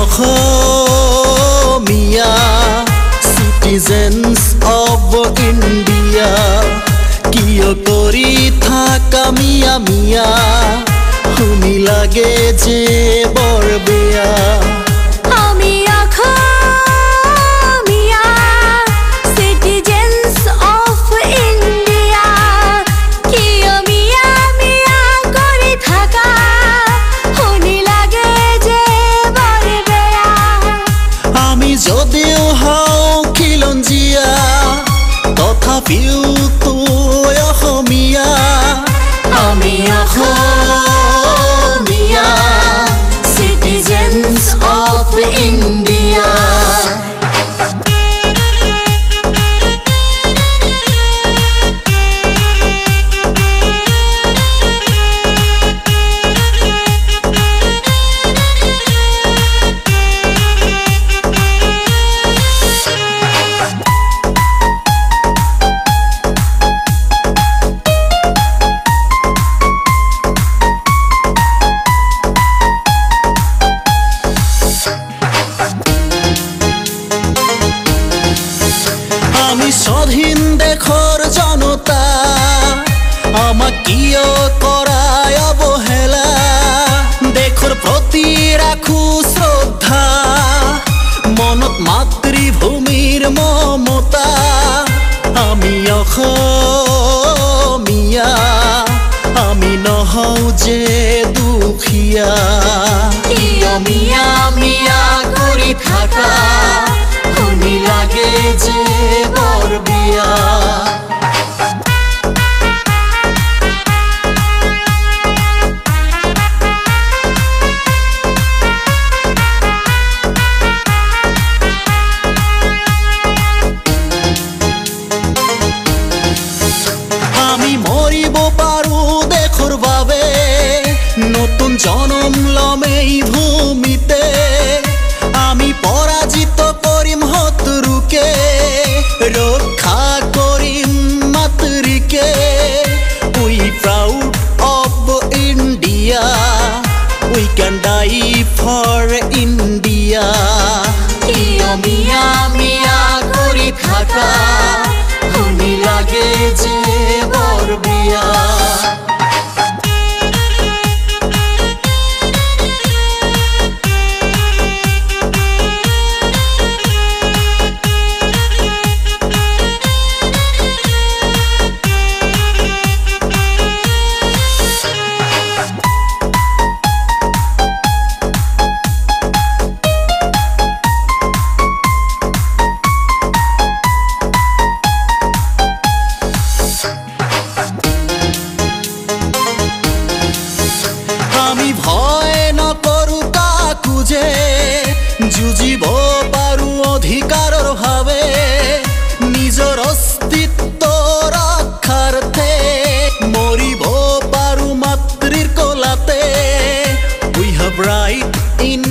Asomiya citizens of India কিয় কৰি থাকা মিয়া মিয়া শুনি লাগে যে বৰ বেয়া আমি অসমীয়া citizens of India কিয় মিয়া মিয়া কৰি থাকা শুনি লাগে যে বৰ বেয়া আমি যদিও হওঁ খিলঞ্জীয়া তথাপিও তো অসমীয়া আমি অসমীয়া citizens of India আমি স্বাধীন দেশৰ জনতা আমাক কিয় কৰায় অৱহেলা দেশৰ প্ৰতি ৰাখো শ্ৰদ্ধা মনত মাতৃভূমিৰ মমতা আমি অসমীয়া আমি নহওঁ যে দুখীয়া কিয় মিয়া মিয়া কৰি থাকা শুনি লাগে যে বৰ বেয়া আমি মৰিব পাৰো দেশৰ বাবে নতুন জনম ল'ম এই ভূমিতে আমি পৰাজিত কৰিম শত্ৰুকে ৰক্ষা কৰিম মাতৃকে we proud of India we can die for India কিয় মিয়া মিয়া কৰি থাকা শুনি লাগে যে বৰ বেয়া আমি ভয় নকৰো কাকো যে যুঁজিব পাৰো অধিকাৰৰ ভাৱে নিজৰ অস্তিত্ব ৰক্ষাৰ্থে মৰিব পাৰো মাতৃৰ কোলাতে we have right in